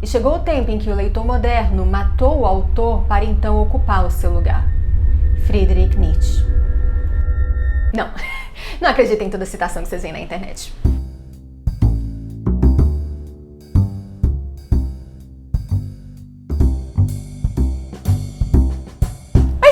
e chegou o tempo em que o leitor moderno matou o autor para então ocupar o seu lugar. Friedrich Nietzsche. Não acreditem em toda a citação que vocês veem na internet.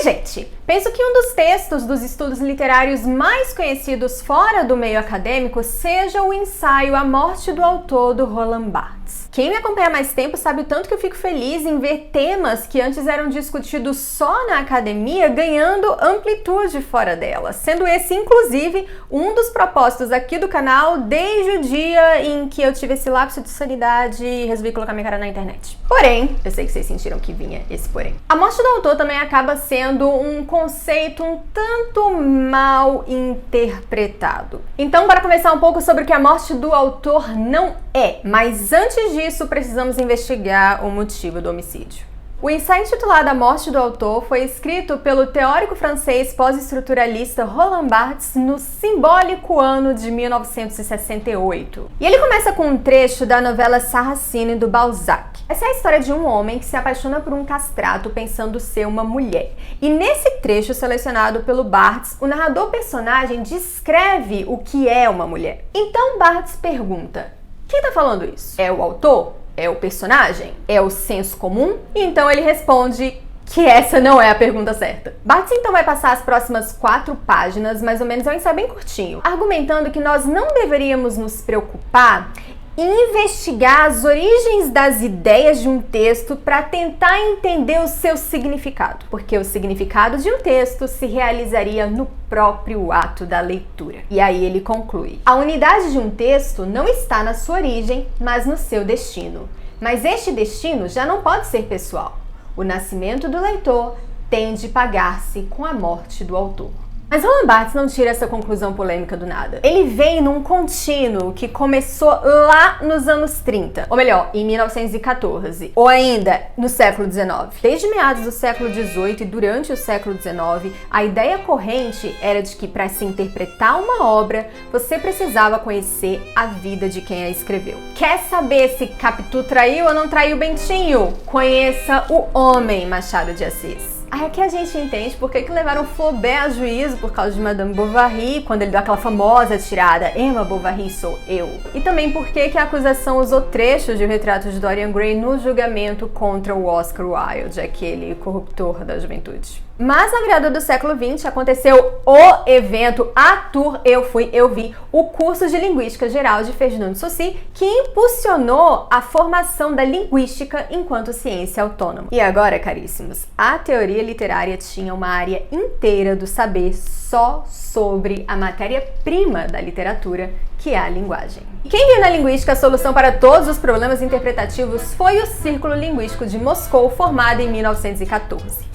Gente, penso que um dos textos dos estudos literários mais conhecidos fora do meio acadêmico seja o ensaio A Morte do Autor, do Roland Barthes. Quem me acompanha há mais tempo sabe o tanto que eu fico feliz em ver temas que antes eram discutidos só na academia ganhando amplitude fora dela, sendo esse, inclusive, um dos propósitos aqui do canal desde o dia em que eu tive esse lapso de sanidade e resolvi colocar minha cara na internet. Porém, eu sei que vocês sentiram que vinha esse porém. A morte do autor também acaba sendo um conceito um tanto mal interpretado. Então, para conversar um pouco sobre o que a morte do autor não é, mas antes disso precisamos investigar o motivo do homicídio. O ensaio intitulado A Morte do Autor foi escrito pelo teórico francês pós-estruturalista Roland Barthes no simbólico ano de 1968. E ele começa com um trecho da novela Sarracine, do Balzac. Essa é a história de um homem que se apaixona por um castrato pensando ser uma mulher. E nesse trecho selecionado pelo Barthes, o narrador personagem descreve o que é uma mulher. Então Barthes pergunta: quem tá falando isso? É o autor? É o personagem? É o senso comum? E então ele responde que essa não é a pergunta certa. Barthes então vai passar as próximas 4 páginas, mais ou menos, é um ensaio bem curtinho, argumentando que nós não deveríamos nos preocupar em investigar as origens das ideias de um texto para tentar entender o seu significado, porque o significado de um texto se realizaria no próprio ato da leitura. E aí ele conclui: a unidade de um texto não está na sua origem, mas no seu destino. Mas este destino já não pode ser pessoal. O nascimento do leitor tem de pagar-se com a morte do autor. Mas Roland Barthes não tira essa conclusão polêmica do nada. Ele vem num contínuo que começou lá nos anos 30, ou melhor, em 1914, ou ainda no século XIX. Desde meados do século XVIII e durante o século XIX, a ideia corrente era de que para se interpretar uma obra, você precisava conhecer a vida de quem a escreveu. Quer saber se Capitu traiu ou não traiu Bentinho? Conheça o homem, Machado de Assis. Aí aqui a gente entende por que levaram Flaubert a juízo por causa de Madame Bovary, quando ele deu aquela famosa tirada Emma Bovary sou eu. E também por que a acusação usou trechos de O Retrato de Dorian Gray no julgamento contra o Oscar Wilde, aquele corruptor da juventude. Mas na virada do século XX aconteceu o evento, a tour Eu Fui, Eu Vi, o curso de Linguística Geral de Ferdinand de Saussure, que impulsionou a formação da linguística enquanto ciência autônoma. E agora, caríssimos, a teoria literária tinha uma área inteira do saber só sobre a matéria-prima da literatura, que é a linguagem. E quem viu na linguística a solução para todos os problemas interpretativos foi o Círculo Linguístico de Moscou, formado em 1914.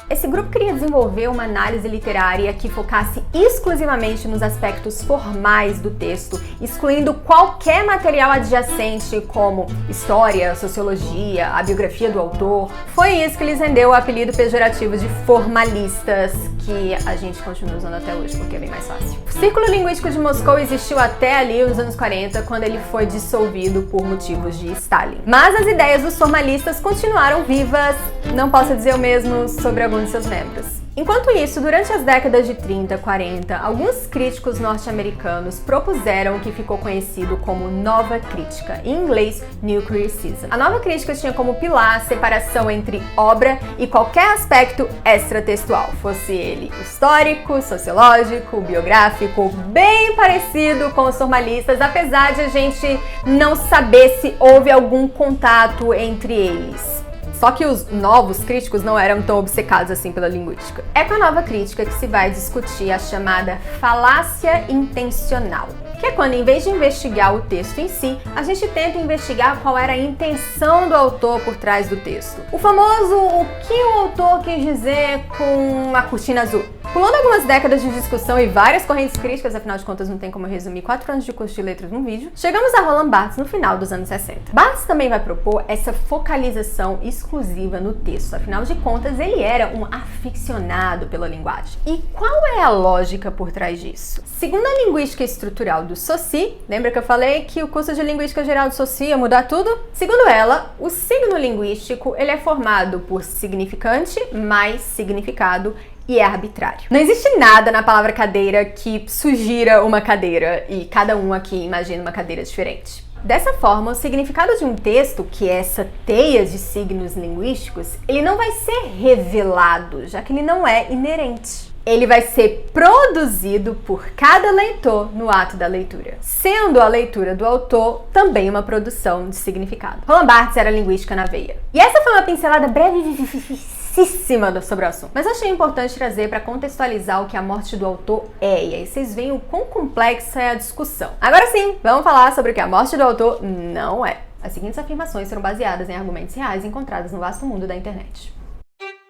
Esse grupo queria desenvolver uma análise literária que focasse exclusivamente nos aspectos formais do texto, excluindo qualquer material adjacente como história, sociologia, a biografia do autor. Foi isso que lhes rendeu o apelido pejorativo de formalistas, que a gente continua usando até hoje porque é bem mais fácil. O Círculo Linguístico de Moscou existiu até ali os anos 40, quando ele foi dissolvido por motivos de Stalin. Mas as ideias dos formalistas continuaram vivas, não posso dizer o mesmo sobre alguns de seus membros. Enquanto isso, durante as décadas de 30, 40, alguns críticos norte-americanos propuseram o que ficou conhecido como Nova Crítica, em inglês New Criticism. A Nova Crítica tinha como pilar a separação entre obra e qualquer aspecto extratextual, fosse ele histórico, sociológico, biográfico, bem parecido com os formalistas, apesar de a gente não saber se houve algum contato entre eles. Só que os novos críticos não eram tão obcecados assim pela linguística. É com a nova crítica que se vai discutir a chamada falácia intencional, que é quando, em vez de investigar o texto em si, a gente tenta investigar qual era a intenção do autor por trás do texto. O famoso o que o autor quis dizer com a cortina azul. Pulando algumas décadas de discussão e várias correntes críticas, afinal de contas não tem como resumir 4 anos de curso de letras num vídeo, chegamos a Roland Barthes no final dos anos 60. Barthes também vai propor essa focalização exclusiva no texto, afinal de contas ele era um aficionado pela linguagem. E qual é a lógica por trás disso? Segundo a linguística estrutural do Saussure, lembra que eu falei que o curso de linguística geral do Saussure ia mudar tudo? Segundo ela, o signo linguístico ele é formado por significante mais significado e é arbitrário. Não existe nada na palavra cadeira que sugira uma cadeira e cada um aqui imagina uma cadeira diferente. Dessa forma, o significado de um texto, que é essa teia de signos linguísticos, ele não vai ser revelado, já que ele não é inerente. Ele vai ser produzido por cada leitor no ato da leitura, sendo a leitura do autor também uma produção de significado. Roland Barthes era linguística na veia. E essa foi uma pincelada brevíssima sobre o assunto. Mas eu achei importante trazer para contextualizar o que a morte do autor é, e aí vocês veem o quão complexa é a discussão. Agora sim, vamos falar sobre o que a morte do autor não é. As seguintes afirmações serão baseadas em argumentos reais encontrados no vasto mundo da internet.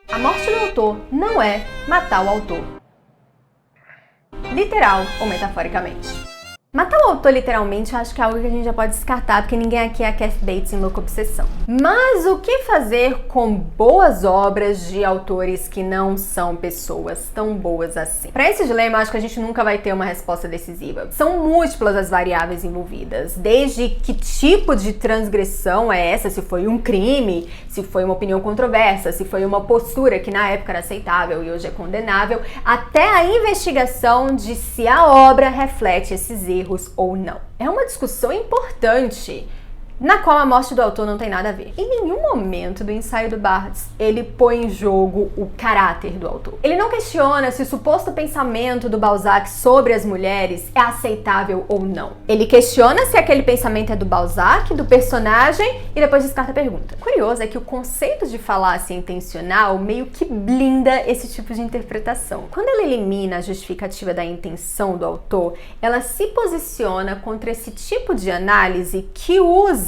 A morte do autor não é matar o autor, literal ou metaforicamente. Matar o autor literalmente eu acho que é algo que a gente já pode descartar, porque ninguém aqui é a Kathy Bates em Louca Obsessão. Mas o que fazer com boas obras de autores que não são pessoas tão boas assim? Para esse dilema, eu acho que a gente nunca vai ter uma resposta decisiva. São múltiplas as variáveis envolvidas, desde que tipo de transgressão é essa, se foi um crime, se foi uma opinião controversa, se foi uma postura que na época era aceitável e hoje é condenável, até a investigação de se a obra reflete esses erros ou não. É uma discussão importante, na qual a morte do autor não tem nada a ver. Em nenhum momento do ensaio do Barthes ele põe em jogo o caráter do autor. Ele não questiona se o suposto pensamento do Balzac sobre as mulheres é aceitável ou não. Ele questiona se aquele pensamento é do Balzac, do personagem, e depois descarta a pergunta. O curioso é que o conceito de falácia intencional meio que blinda esse tipo de interpretação. Quando ela elimina a justificativa da intenção do autor, ela se posiciona contra esse tipo de análise que usa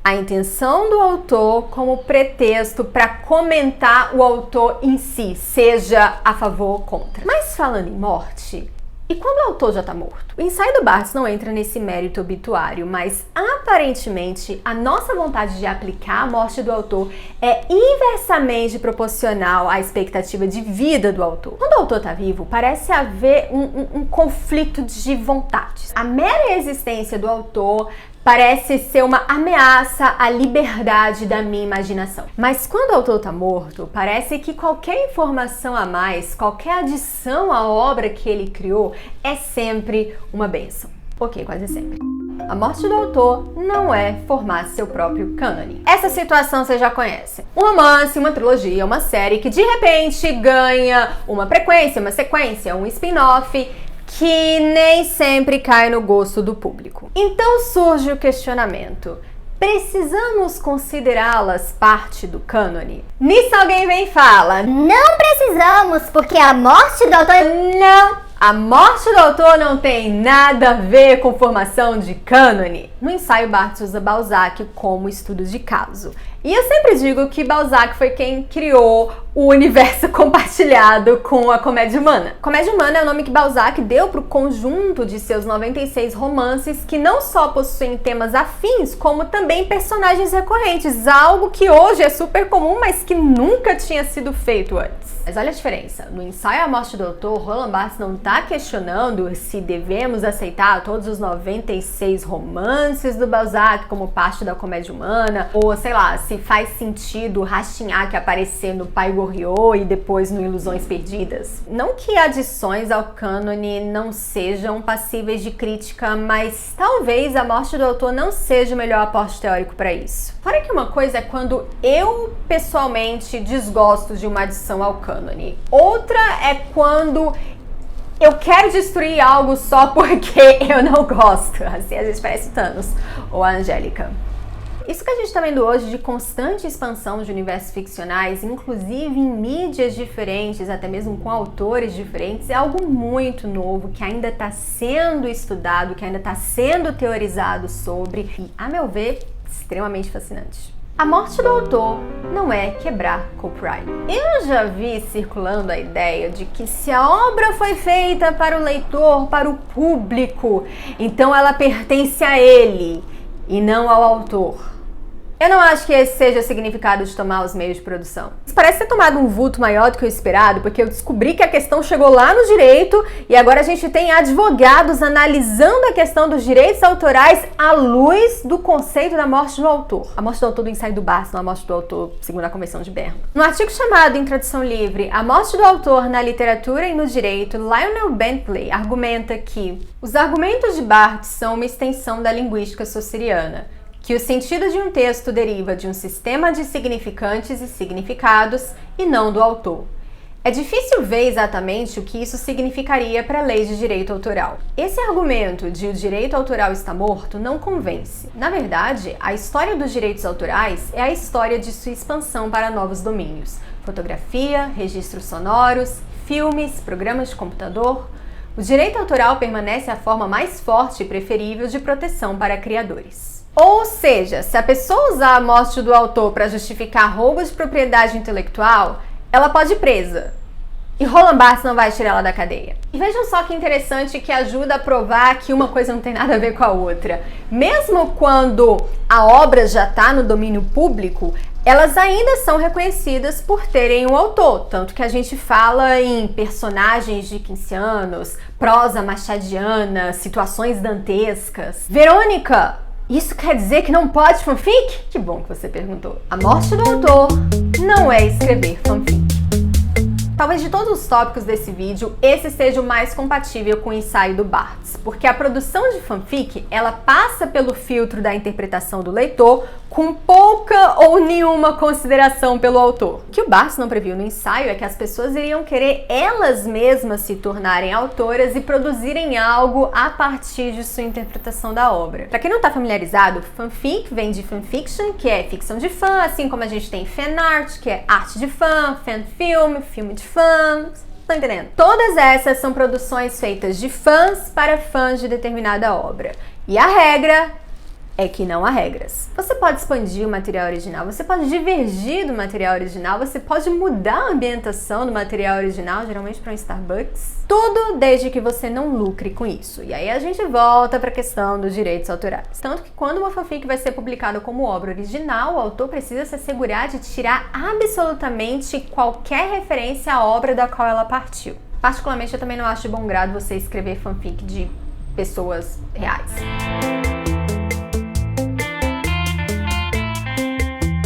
a intenção do autor como pretexto para comentar o autor em si, seja a favor ou contra. Mas falando em morte, e quando o autor já está morto? O ensaio do Barthes não entra nesse mérito obituário, mas aparentemente a nossa vontade de aplicar a morte do autor é inversamente proporcional à expectativa de vida do autor. Quando o autor está vivo, parece haver um conflito de vontades. A mera existência do autor parece ser uma ameaça à liberdade da minha imaginação. Mas quando o autor está morto, parece que qualquer informação a mais, qualquer adição à obra que ele criou, é sempre uma bênção. Ok, quase sempre. A morte do autor não é formar seu próprio cânone. Essa situação você já conhece. Um romance, uma trilogia, uma série que de repente ganha uma frequência, uma sequência, um spin-off, que nem sempre cai no gosto do público. Então surge o questionamento: precisamos considerá-las parte do cânone? Nisso alguém vem e fala: não precisamos, porque a morte do autor... Não! A morte do autor não tem nada a ver com formação de cânone. No ensaio, Barthes usa Balzac como estudo de caso. E eu sempre digo que Balzac foi quem criou o universo compartilhado com a comédia humana. Comédia humana é o nome que Balzac deu para o conjunto de seus 96 romances, que não só possuem temas afins, como também personagens recorrentes, algo que hoje é super comum, mas que nunca tinha sido feito antes. Mas olha a diferença. No ensaio A Morte do Autor, Roland Barthes não está questionando se devemos aceitar todos os 96 romances do Balzac como parte da comédia humana, ou sei lá, se faz sentido Rastignac aparecer no Pai Goriot e depois no Ilusões Perdidas. Não que adições ao cânone não sejam passíveis de crítica, mas talvez A Morte do Autor não seja o melhor aporte teórico para isso. Fora que uma coisa é quando eu pessoalmente desgosto de uma adição ao cânone. Outra é quando eu quero destruir algo só porque eu não gosto. Assim, às vezes parece Thanos ou a Angélica. Isso que a gente está vendo hoje de constante expansão de universos ficcionais, inclusive em mídias diferentes, até mesmo com autores diferentes, é algo muito novo que ainda está sendo estudado, que ainda está sendo teorizado sobre e, a meu ver, extremamente fascinante. A morte do autor não é quebrar copyright. Eu já vi circulando a ideia de que se a obra foi feita para o leitor, para o público, então ela pertence a ele e não ao autor. Eu não acho que esse seja o significado de tomar os meios de produção. Isso parece ter tomado um vulto maior do que o esperado, porque eu descobri que a questão chegou lá no direito e agora a gente tem advogados analisando a questão dos direitos autorais à luz do conceito da morte do autor. A morte do autor do ensaio do Barthes, não a morte do autor segundo a Convenção de Berna. No artigo chamado em tradução livre A Morte do Autor na Literatura e no Direito, Lionel Bentley argumenta que os argumentos de Barthes são uma extensão da linguística saussuriana, que o sentido de um texto deriva de um sistema de significantes e significados e não do autor. É difícil ver exatamente o que isso significaria para a lei de direito autoral. Esse argumento de o direito autoral está morto não convence. Na verdade, a história dos direitos autorais é a história de sua expansão para novos domínios: fotografia, registros sonoros, filmes, programas de computador. O direito autoral permanece a forma mais forte e preferível de proteção para criadores. Ou seja, se a pessoa usar a morte do autor para justificar roubo de propriedade intelectual, ela pode ir presa. E Roland Barthes não vai tirar ela da cadeia. E vejam só que interessante, que ajuda a provar que uma coisa não tem nada a ver com a outra. Mesmo quando a obra já está no domínio público, elas ainda são reconhecidas por terem um autor. Tanto que a gente fala em personagens dickensianos, prosa machadiana, situações dantescas. Verônica! Isso quer dizer que não pode fanfic? Que bom que você perguntou. A morte do autor não é escrever fanfic. Talvez de todos os tópicos desse vídeo, esse seja o mais compatível com o ensaio do Barthes, porque a produção de fanfic, ela passa pelo filtro da interpretação do leitor com pouca ou nenhuma consideração pelo autor. O que o Barthes não previu no ensaio é que as pessoas iriam querer elas mesmas se tornarem autoras e produzirem algo a partir de sua interpretação da obra. Para quem não está familiarizado, fanfic vem de fanfiction, que é ficção de fã, assim como a gente tem fanart, que é arte de fã, fanfilm, filme de fãs. Tá entendendo? Todas essas são produções feitas de fãs para fãs de determinada obra. E a regra é que não há regras. Você pode expandir o material original, você pode divergir do material original, você pode mudar a ambientação do material original, geralmente para um Starbucks. Tudo desde que você não lucre com isso. E aí a gente volta para a questão dos direitos autorais. Tanto que quando uma fanfic vai ser publicada como obra original, o autor precisa se assegurar de tirar absolutamente qualquer referência à obra da qual ela partiu. Particularmente, eu também não acho de bom grado você escrever fanfic de pessoas reais.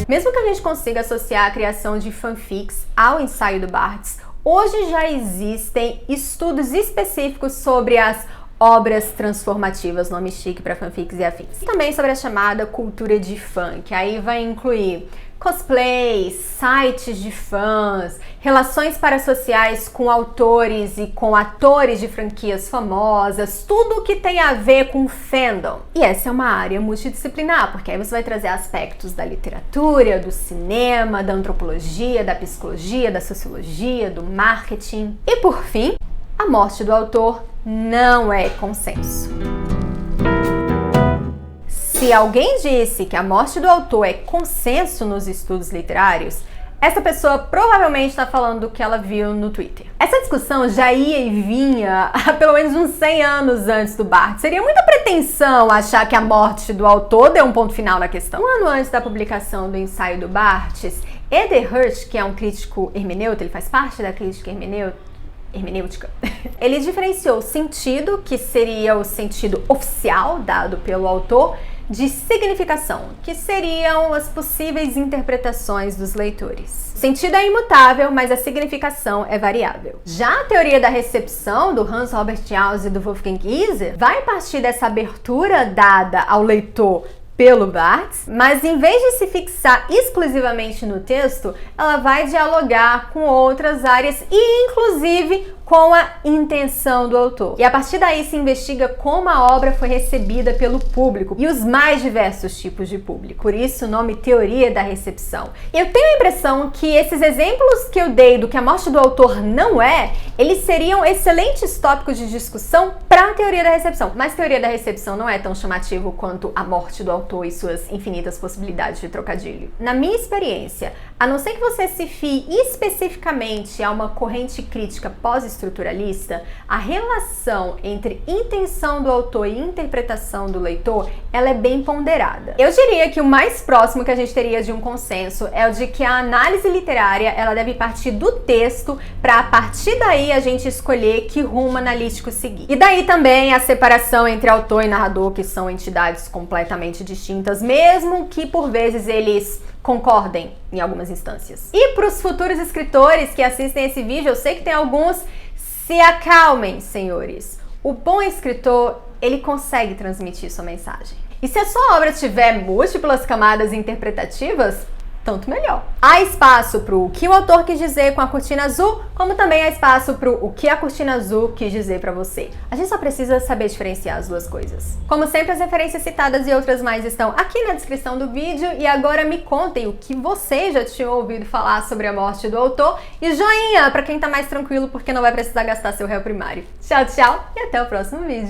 Mesmo que a gente consiga associar a criação de fanfics ao ensaio do Barthes, hoje já existem estudos específicos sobre as obras transformativas, nome chique para fanfics e afins. E também sobre a chamada cultura de fã, que aí vai incluir cosplays, sites de fãs, relações parasociais com autores e com atores de franquias famosas, tudo que tem a ver com fandom. E essa é uma área multidisciplinar, porque aí você vai trazer aspectos da literatura, do cinema, da antropologia, da psicologia, da sociologia, do marketing. E por fim, a morte do autor não é consenso. Se alguém disse que a morte do autor é consenso nos estudos literários, essa pessoa provavelmente está falando do que ela viu no Twitter. Essa discussão já ia e vinha há pelo menos uns 100 anos antes do Barthes. Seria muita pretensão achar que a morte do autor deu um ponto final na questão. Um ano antes da publicação do ensaio do Barthes, Eder Hirsch, que é um crítico hermeneuta, ele faz parte da crítica hermenêutica, ele diferenciou o sentido, que seria o sentido oficial dado pelo autor, de significação, que seriam as possíveis interpretações dos leitores. O sentido é imutável, mas a significação é variável. Já a teoria da recepção do Hans Robert Jauss e do Wolfgang Iser vai partir dessa abertura dada ao leitor pelo Barthes, mas em vez de se fixar exclusivamente no texto, ela vai dialogar com outras áreas e inclusive com com a intenção do autor. E a partir daí se investiga como a obra foi recebida pelo público e os mais diversos tipos de público. Por isso o nome teoria da recepção. E eu tenho a impressão que esses exemplos que eu dei do que a morte do autor não é, eles seriam excelentes tópicos de discussão para a teoria da recepção. Mas teoria da recepção não é tão chamativo quanto a morte do autor e suas infinitas possibilidades de trocadilho. Na minha experiência, a não ser que você se fie especificamente a uma corrente crítica pós-estruturalista, a relação entre intenção do autor e interpretação do leitor, ela é bem ponderada. Eu diria que o mais próximo que a gente teria de um consenso é o de que a análise literária ela deve partir do texto para a partir daí a gente escolher que rumo analítico seguir. E daí também a separação entre autor e narrador, que são entidades completamente distintas, mesmo que por vezes eles concordem em algumas instâncias. E para os futuros escritores que assistem esse vídeo, eu sei que tem alguns, se acalmem, senhores. O bom escritor, ele consegue transmitir sua mensagem. E se a sua obra tiver múltiplas camadas interpretativas, tanto melhor. Há espaço para o que o autor quis dizer com a cortina azul, como também há espaço para o que a cortina azul quis dizer para você. A gente só precisa saber diferenciar as duas coisas. Como sempre, as referências citadas e outras mais estão aqui na descrição do vídeo. E agora me contem o que vocês já tinham ouvido falar sobre a morte do autor. E joinha para quem tá mais tranquilo, porque não vai precisar gastar seu réu primário. Tchau, tchau e até o próximo vídeo.